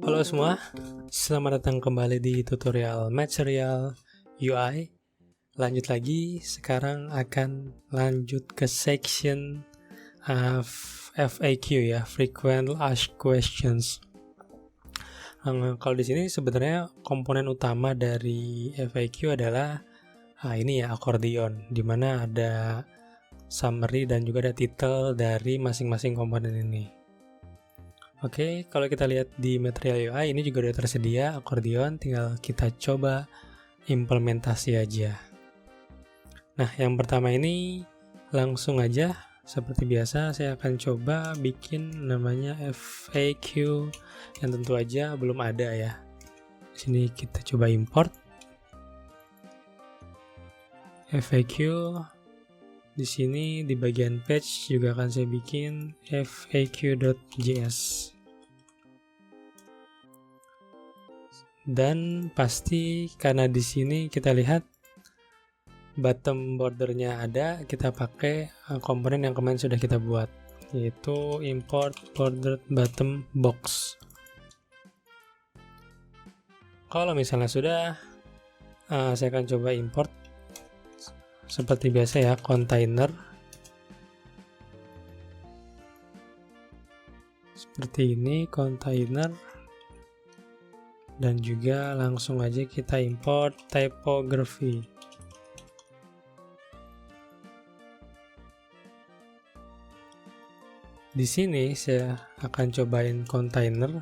Halo semua, selamat datang kembali di tutorial Material UI. Lanjut lagi, sekarang akan lanjut ke section FAQ ya, Frequent Asked Questions. Kalau di sini sebenarnya komponen utama dari FAQ adalah ini ya, akordeon, di mana ada summary dan juga ada title dari masing-masing komponen ini. Oke, kalau kita lihat di Material UI ini juga udah tersedia akordeon, tinggal kita coba implementasi aja. Nah, yang pertama ini langsung aja seperti biasa saya akan coba bikin namanya FAQ yang tentu aja belum ada ya. Di sini kita coba import FAQ. Di sini di bagian page juga akan saya bikin faq.js. Dan pasti karena di sini kita lihat bottom bordernya ada, kita pakai komponen yang kemarin sudah kita buat, yaitu import border bottom box. Kalau misalnya sudah, saya akan coba import seperti biasa ya, container seperti ini, container. Dan juga langsung aja kita import typography. Di sini saya akan cobain container,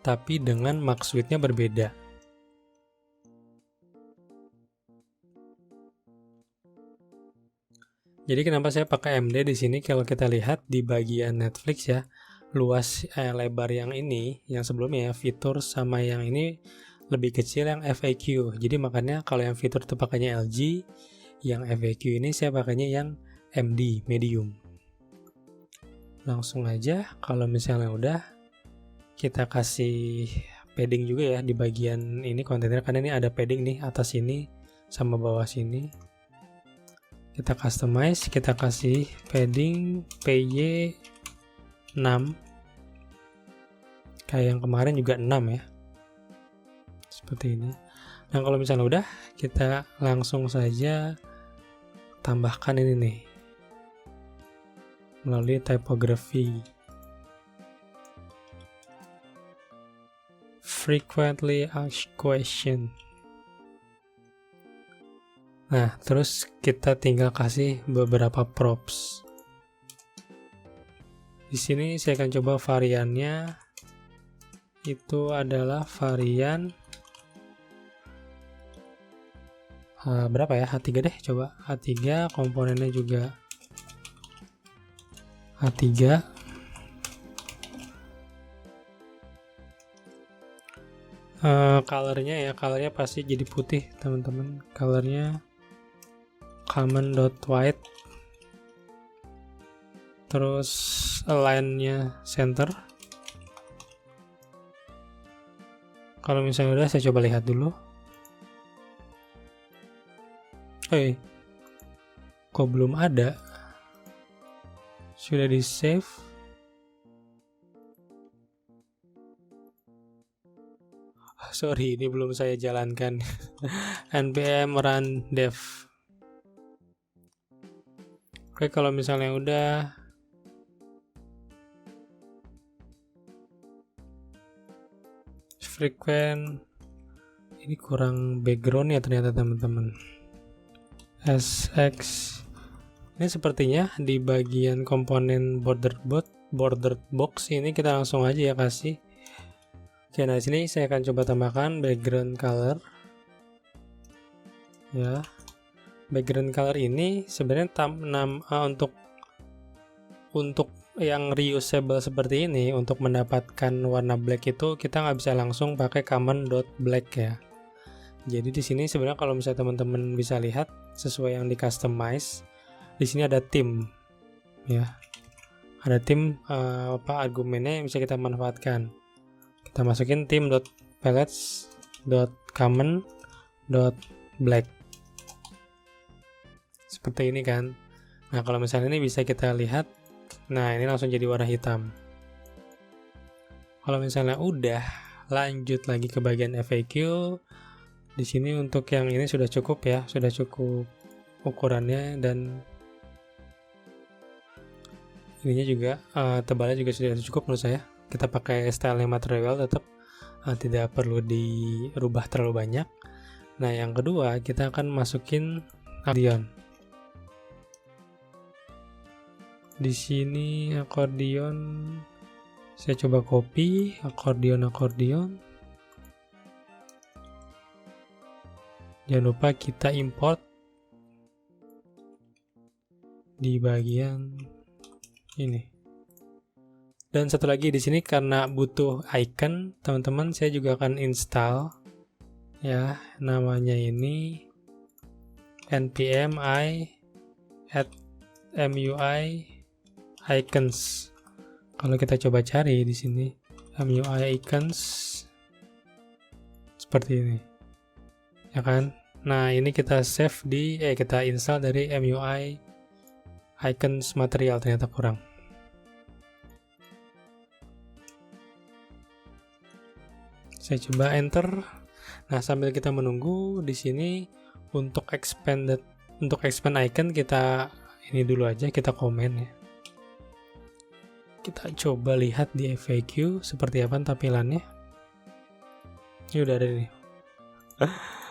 tapi dengan max width-nya berbeda. Jadi kenapa saya pakai MD di sini? Kalau kita lihat di bagian Netflix ya, luas lebar yang ini, yang sebelumnya ya, fitur sama yang ini lebih kecil yang FAQ. Jadi makanya kalau yang fitur itu pakainya LG, yang FAQ ini saya pakainya yang MD, medium. Langsung aja, kalau misalnya udah, kita kasih padding juga ya di bagian ini kontainer, karena ini ada padding nih atas sini sama bawah sini. Kita customize, kita kasih padding PY 6, kayak yang kemarin juga 6 ya, seperti ini. Nah kalau misalnya udah, kita langsung saja tambahkan ini nih melalui typography. Frequently asked question. Nah terus kita tinggal kasih beberapa props. Di sini saya akan coba variannya itu adalah varian berapa ya, H3 deh, coba H3, komponennya juga H3. Colornya ya, colornya pasti jadi putih teman-teman, colornya common.white. Terus align-nya center. Kalau misalnya udah, saya coba lihat dulu. Kok belum ada? Sudah di save? Sorry, ini belum saya jalankan. npm run dev. Oke, kalau misalnya udah, frequent, ini kurang background ya ternyata teman-teman. SX ini sepertinya di bagian komponen border box ini kita langsung aja ya kasih. Oke, nah sini saya akan coba tambahkan background color ya. Background color ini sebenarnya untuk yang reusable seperti ini, untuk mendapatkan warna black itu kita nggak bisa langsung pakai common.black ya. Jadi di sini sebenarnya kalau misalnya teman-teman bisa lihat sesuai yang di customize, di sini ada theme ya, ada theme argumennya yang bisa kita manfaatkan. Kita masukin theme.palettes.common.black seperti ini kan. Nah kalau misalnya ini bisa kita lihat, nah ini langsung jadi warna hitam. Kalau misalnya udah, lanjut lagi ke bagian FAQ. Di sini untuk yang ini sudah cukup ya, sudah cukup ukurannya, dan ininya juga tebalnya juga sudah cukup menurut saya. Kita pakai stylenya material tetap, tidak perlu dirubah terlalu banyak. Nah, yang kedua kita akan masukin akordion. Di sini akordion saya coba copy akordion. Jangan lupa kita import di bagian ini. Dan satu lagi di sini karena butuh icon, teman-teman, saya juga akan install ya, namanya ini npm i add MUI icons. Kalau kita coba cari di sini MUI icons seperti ini, ya kan? Nah, ini kita save kita install dari MUI icons material, ternyata kurang. Saya coba enter. Nah, sambil kita menunggu di sini untuk expand icon kita ini dulu aja, kita komen ya. Kita coba lihat di FAQ seperti apa tampilannya. Ini udah ada nih.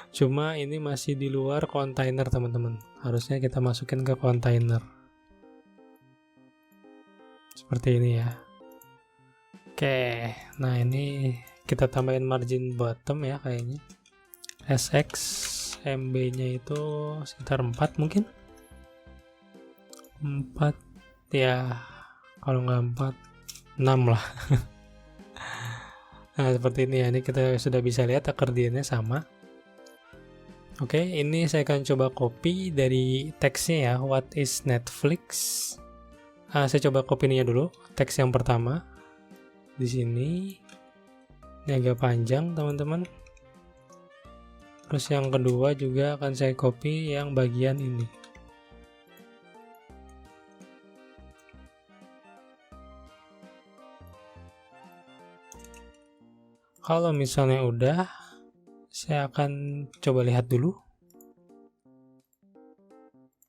Cuma ini masih di luar kontainer, teman-teman. Harusnya kita masukin ke kontainer. Seperti ini ya. Oke, nah ini kita tambahin margin bottom ya kayaknya. SX MB-nya itu sekitar 4 mungkin. 4 ya, kalau nggak 4, 6 lah. Nah, seperti ini ya. Ini kita sudah bisa lihat akordionnya sama. Oke, ini saya akan coba copy dari teksnya ya. What is Netflix? Saya coba copy ininya dulu. Teks yang pertama di sini. Ini agak panjang, teman-teman. Terus yang kedua juga akan saya copy yang bagian ini. Kalau misalnya udah, saya akan coba lihat dulu.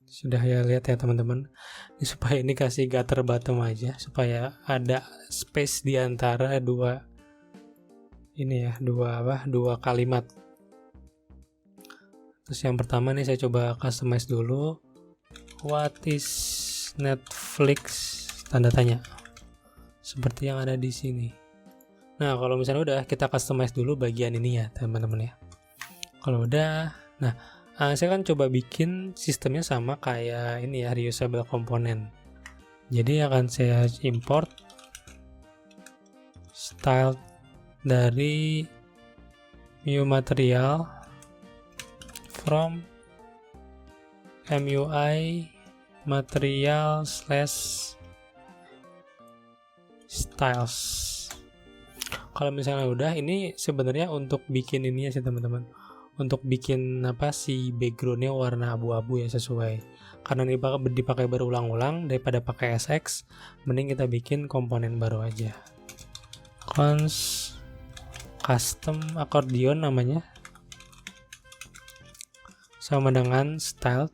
Sudah ya, lihat ya teman-teman. Ini supaya ini kasih gutter bottom aja, supaya ada space di antara dua kalimat. Terus yang pertama nih saya coba customize dulu. What is Netflix? Tanda tanya. Seperti yang ada di sini. Nah, kalau misalnya udah, kita customize dulu bagian ini ya, teman-teman ya. Kalau udah, nah, saya kan coba bikin sistemnya sama kayak ini ya, reusable component. Jadi akan saya import style dari new material from MUI material /styles. Kalau misalnya udah, ini sebenarnya untuk bikin ininya sih teman-teman, untuk bikin si backgroundnya warna abu-abu ya, sesuai. Karena ini dipakai berulang-ulang, daripada pakai SX, mending kita bikin komponen baru aja. Custom accordion namanya, sama dengan style.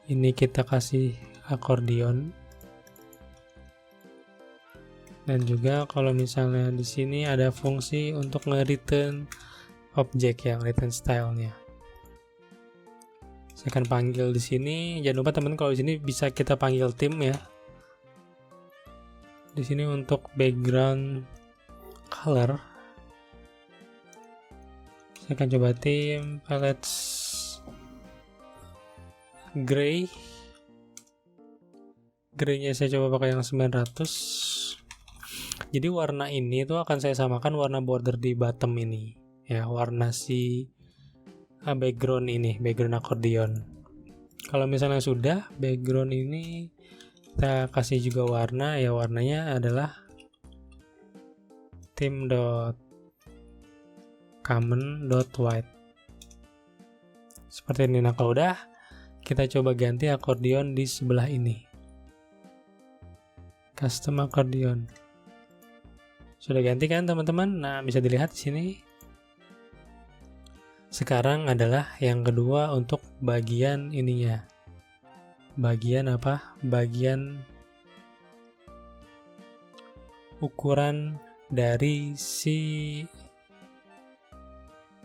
Ini kita kasih accordion. Dan juga kalau misalnya di sini ada fungsi untuk nge-return objek yang return style-nya. Saya akan panggil di sini. Jangan lupa teman-teman, kalau di sini bisa kita panggil tim ya. Di sini untuk background color, saya akan coba tim palettes gray. Gray-nya saya coba pakai yang 900. Jadi warna ini tuh akan saya samakan warna border di bottom ini ya, warna si background ini, background accordion. Kalau misalnya sudah, background ini kita kasih juga warna ya, warnanya adalah theme.common.white seperti ini. Nah, kalau udah, kita coba ganti accordion di sebelah ini, custom accordion. Sudah ganti kan teman-teman? Nah, bisa dilihat di sini. Sekarang adalah yang kedua untuk bagian ininya. Bagian apa? Bagian ukuran dari si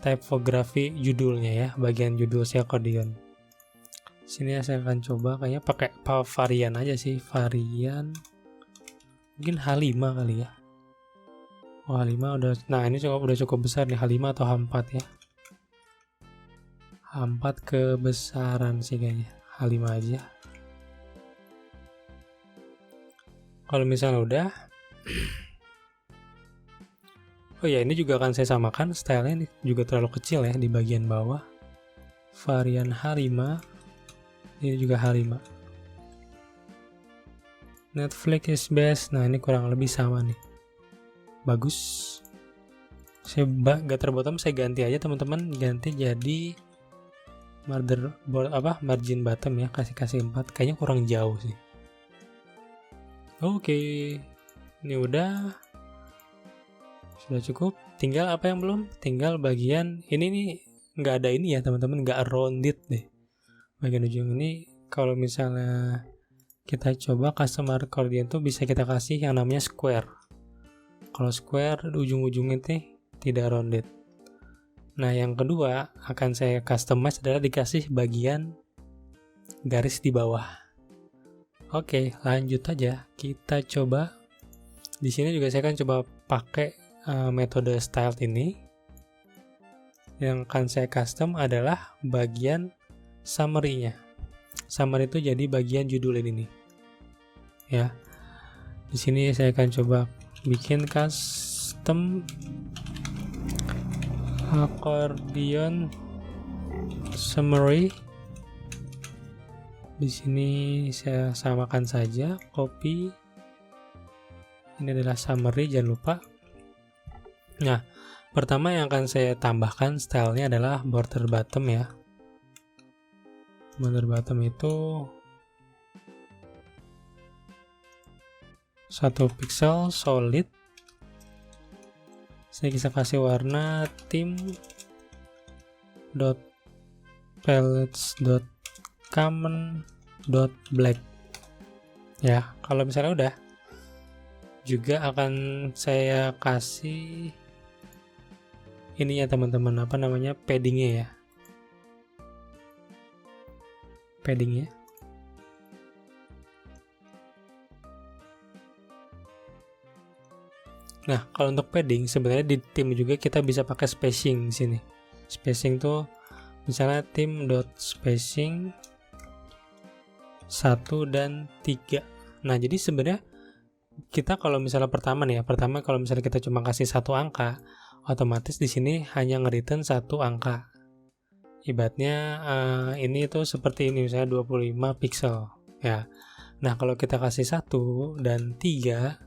typography judulnya ya, bagian judul si akordeon. Sini saya akan coba kayaknya pakai varian aja sih, varian mungkin H5 kali ya. Oh, H5 udah, nah ini udah cukup besar nih, H5 atau H4 ya. H4 kebesaran sih kayaknya, H5 aja. Kalau misalnya udah, oh ya, ini juga akan saya samakan, stylenya ini juga terlalu kecil ya di bagian bawah. Varian H5, ini juga H5. Netflix is best, nah ini kurang lebih sama nih. Bagus. Saya gutter bottom saya ganti aja teman-teman, ganti jadi margin bottom ya, kasih 4, kayaknya kurang jauh sih. Oke, ini udah, sudah cukup. Tinggal apa yang belum? Tinggal bagian ini nih, nggak ada ini ya teman-teman, nggak rounded deh. Bagian ujung ini kalau misalnya kita coba custom accordion tuh bisa kita kasih yang namanya square. Kalau square ujung-ujungnya nih tidak rounded. Nah, yang kedua akan saya customize adalah dikasih bagian garis di bawah. Oke, lanjut aja. Kita coba. Di sini juga saya akan coba pakai metode style ini. Yang akan saya custom adalah bagian summary-nya. Summary itu jadi bagian judul ini nih. Ya. Di sini saya akan coba bikin custom accordion summary. Di sini saya samakan saja, copy. Ini adalah summary, jangan lupa. Nah, pertama yang akan saya tambahkan stylenya adalah border bottom ya. Border bottom itu 1 pixel solid. Saya bisa kasih warna theme.palettes.common.black ya. Kalau misalnya udah, juga akan saya kasih ini ya teman-teman, apa namanya, paddingnya ya, paddingnya. Nah, kalau untuk padding sebenarnya di theme juga kita bisa pakai spacing di sini. Spacing tuh misalnya theme.spacing 1 dan 3. Nah, jadi sebenarnya kita kalau misalnya pertama kalau misalnya kita cuma kasih 1 angka, otomatis di sini hanya nge-return 1 angka. Ibaratnya ini tuh seperti ini, misalnya 25 pixel ya. Nah, kalau kita kasih 1 dan 3,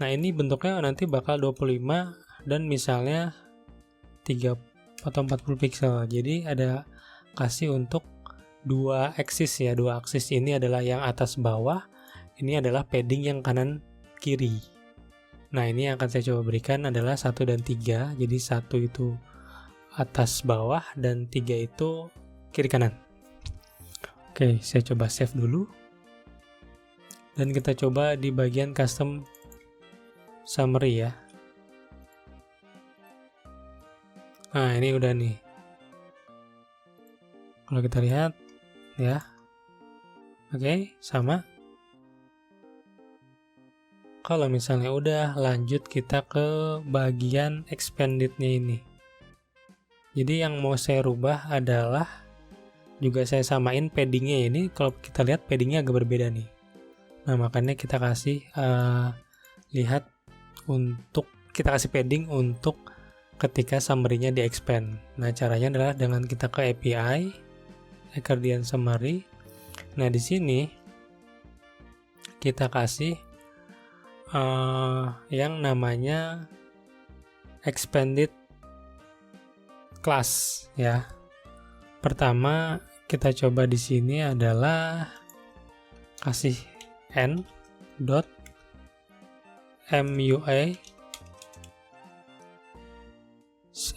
nah ini bentuknya nanti bakal 25 dan misalnya 3 atau 40 pixel. Jadi ada kasih untuk 2 aksis ya. 2 aksis ini adalah yang atas bawah, ini adalah padding yang kanan kiri. Nah, ini yang akan saya coba berikan adalah 1 dan 3. Jadi 1 itu atas bawah dan 3 itu kiri kanan. Oke, saya coba save dulu. Dan kita coba di bagian custom summary ya. Nah, ini udah nih. Kalau kita lihat ya. Oke, sama. Kalau misalnya udah, lanjut kita ke bagian expanded-nya ini. Jadi yang mau saya rubah adalah juga saya samain paddingnya ini. Kalau kita lihat paddingnya agak berbeda nih. Nah, makanya kita kasih lihat untuk kita kasih padding untuk ketika summary-nya di-expand. Nah, caranya adalah dengan kita ke API accordion summary. Nah, di sini kita kasih yang namanya expanded class ya. Pertama kita coba di sini adalah kasih n dot MUI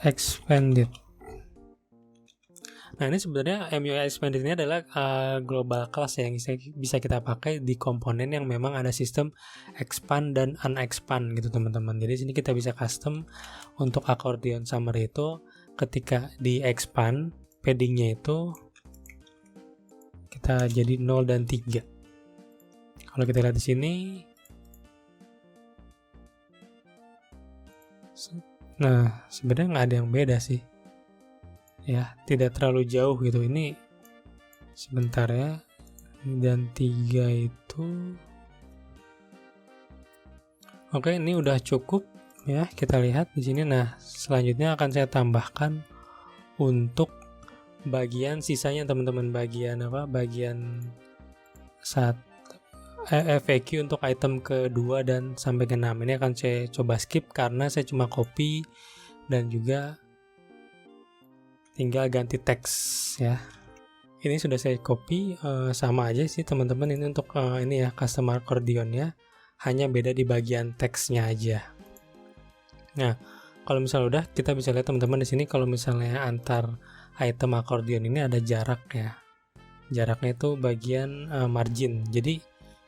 expanded. Nah, ini sebenarnya MUI expanded ini adalah global class yang bisa kita pakai di komponen yang memang ada sistem expand dan unexpand gitu teman-teman. Jadi sini kita bisa custom untuk accordion summary itu ketika di expand paddingnya itu kita jadi 0 dan 3. Kalau kita lihat di sini, nah sebenarnya nggak ada yang beda sih. Ya, tidak terlalu jauh gitu. Ini sebentar ya. Dan 3 itu oke, ini udah cukup ya. Kita lihat di sini. Nah, selanjutnya akan saya tambahkan untuk bagian sisanya teman-teman, bagian FAQ untuk item kedua dan sampai ke 6. Ini akan saya coba skip karena saya cuma copy dan juga tinggal ganti teks ya. Ini sudah saya copy, sama aja sih teman-teman. Ini untuk ini ya, custom accordion ya, hanya beda di bagian teksnya aja. Nah, kalau misalnya udah, kita bisa lihat teman-teman di sini kalau misalnya antar item accordion ini ada jarak ya. Jaraknya itu bagian margin. Jadi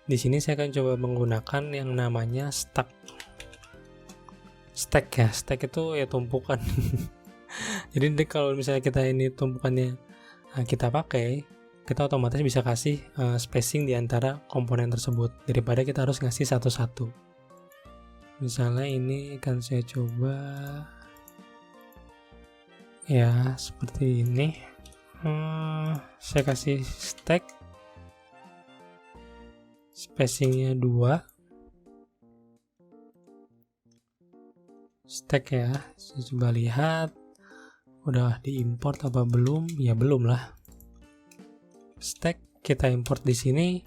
di sini saya akan coba menggunakan yang namanya stack ya. Stack itu ya tumpukan. Jadi kalau misalnya kita ini tumpukannya kita pakai, kita otomatis bisa kasih spacing di antara komponen tersebut daripada kita harus ngasih satu-satu. Misalnya ini akan saya coba ya seperti ini. Saya kasih stack spacingnya 2 stack ya. Saya coba lihat udah diimport apa belum? Ya belum lah. Stack kita import di sini.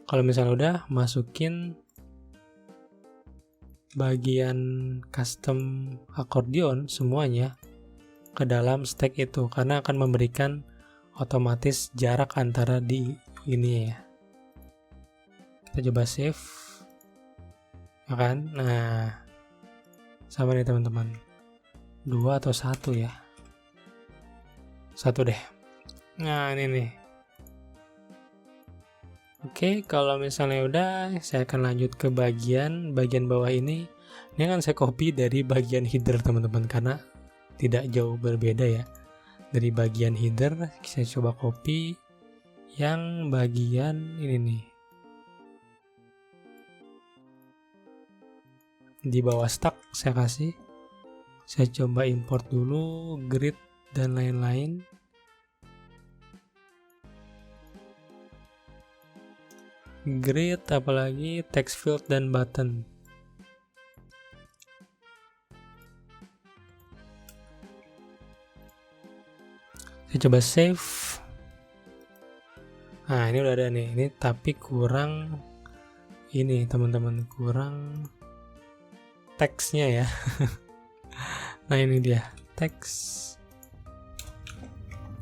Kalau misalnya udah, masukin bagian custom accordion semuanya ke dalam stack itu, karena akan memberikan otomatis jarak antara di ini ya. Kita coba save ya kan. Nah, sama nih teman-teman, 2 atau 1 ya, 1 deh. Nah ini nih. Oke, kalau misalnya udah, saya akan lanjut ke bagian bawah ini. Ini akan saya copy dari bagian header teman-teman, karena tidak jauh berbeda ya. Dari bagian header, saya coba copy yang bagian ini nih. Di bawah stack saya kasih. Saya coba import dulu grid dan lain-lain. Grid, apalagi text field dan button. Saya coba save. Nah, ini udah ada nih. Ini tapi kurang ini teman-teman, kurang teksnya ya. Nah, ini dia teks.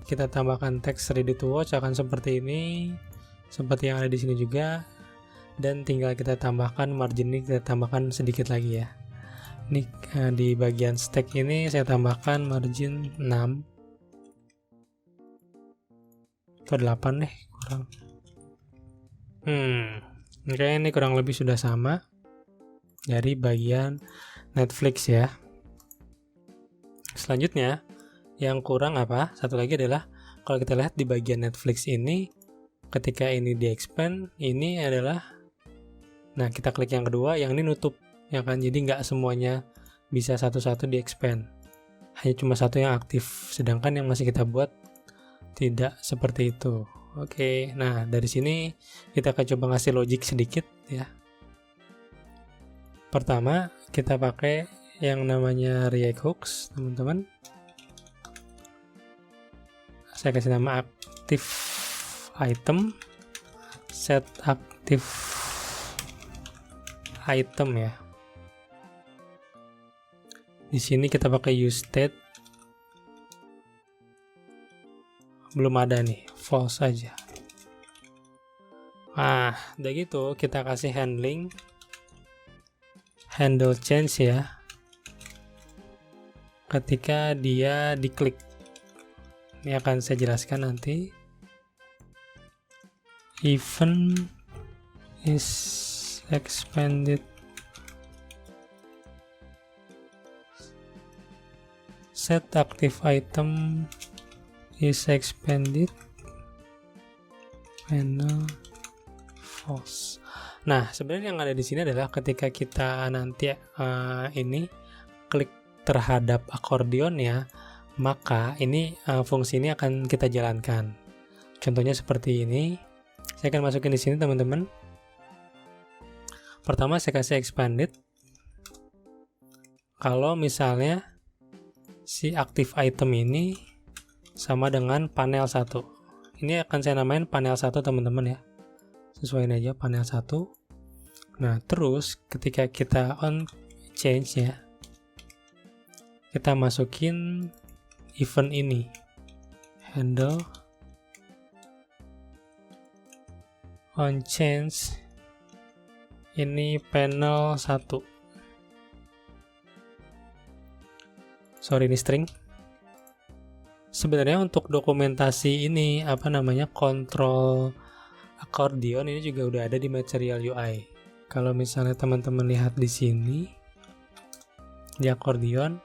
Kita tambahkan teks ready to watch akan seperti ini, seperti yang ada di sini juga. Dan tinggal kita tambahkan margin, ini kita tambahkan sedikit lagi ya. Ini di bagian stack ini saya tambahkan margin 6 atau 8 deh, kurang. Oke, ini kurang lebih sudah sama dari bagian Netflix ya. Selanjutnya yang kurang apa? Satu lagi adalah kalau kita lihat di bagian Netflix ini, ketika ini di expand, ini adalah, nah kita klik yang kedua, yang ini nutup ya kan, jadi nggak semuanya bisa satu-satu di expand, hanya cuma satu yang aktif, sedangkan yang masih kita buat tidak seperti itu. Oke, nah dari sini kita akan coba ngasih logic sedikit ya. Pertama kita pakai yang namanya React Hooks teman-teman. Saya kasih nama active item, set active item ya. Di sini kita pakai use state, belum ada nih, false aja. Nah, udah gitu kita kasih handling handle change ya, ketika dia diklik. Ini akan saya jelaskan nanti. Event is expanded. Set active item is expanded. Panel false. Nah, sebenarnya yang ada di sini adalah ketika kita nanti ini klik terhadap akordeon ya, maka ini fungsi ini akan kita jalankan. Contohnya seperti ini. Saya akan masukin di sini teman-teman. Pertama saya kasih expanded. Kalau misalnya si active item ini sama dengan panel 1. Ini akan saya namain panel 1 teman-teman ya. Sesuaiin aja panel 1. Nah, terus ketika kita on change ya, kita masukin event ini, handle on change ini panel 1. Sorry, ini string. Sebenarnya untuk dokumentasi ini kontrol akordeon ini juga udah ada di Material UI. Kalau misalnya teman-teman lihat di sini di akordeon,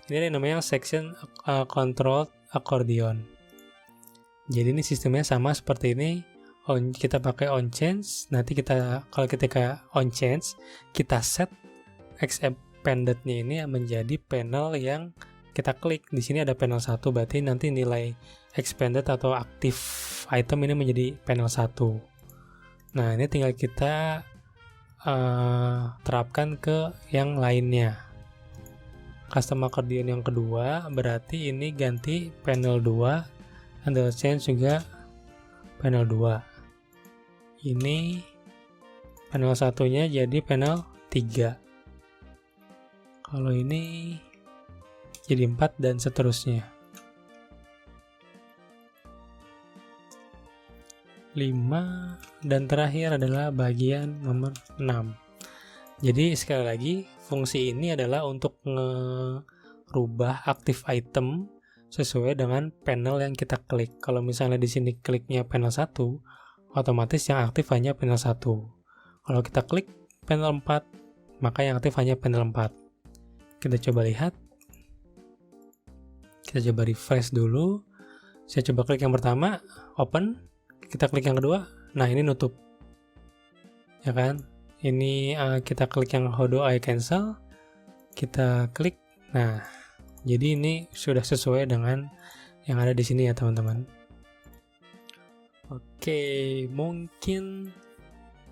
ini ada yang namanya section control akordeon. Jadi ini sistemnya sama seperti ini. Kita pakai on change. Nanti kalau ketika on change, kita set expanded-nya ini menjadi panel yang kita klik. Di sini ada panel 1, berarti nanti nilai expanded atau active item ini menjadi panel 1. Nah, ini tinggal kita terapkan ke yang lainnya. Custom accordion yang kedua, berarti ini ganti panel 2, handle change juga panel 2. Ini panel satunya jadi panel 3. Kalau ini jadi 4 dan seterusnya. 5 dan terakhir adalah bagian nomor 6. Jadi sekali lagi fungsi ini adalah untuk ngerubah active item sesuai dengan panel yang kita klik. Kalau misalnya di sini kliknya panel 1, otomatis yang aktif hanya panel 1. Kalau kita klik panel 4, maka yang aktif hanya panel 4. Kita coba lihat. Kita coba refresh dulu. Saya coba klik yang pertama, open. Kita klik yang kedua, nah ini nutup. Ya kan? Ini kita klik yang how do I cancel. Kita klik. Nah, jadi ini sudah sesuai dengan yang ada di sini ya teman-teman. Oke, mungkin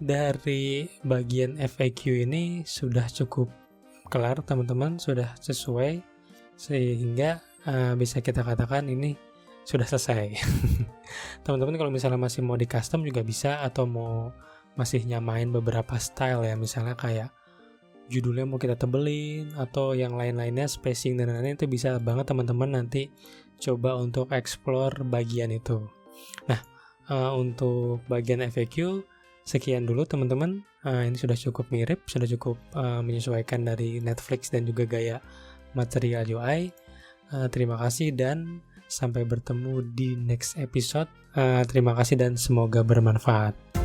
dari bagian FAQ ini sudah cukup kelar teman-teman, sudah sesuai sehingga bisa kita katakan ini sudah selesai. Teman-teman kalau misalnya masih mau di custom juga bisa, atau mau masih nyamain beberapa style ya, misalnya kayak judulnya mau kita tebelin atau yang lain-lainnya, spacing dan lain-lain, itu bisa banget teman-teman nanti coba untuk explore bagian itu. Nah, untuk bagian FAQ sekian dulu teman-teman. Ini sudah cukup mirip, sudah cukup menyesuaikan dari Netflix dan juga gaya Material UI. Terima kasih dan sampai bertemu di next episode. Terima kasih dan semoga bermanfaat.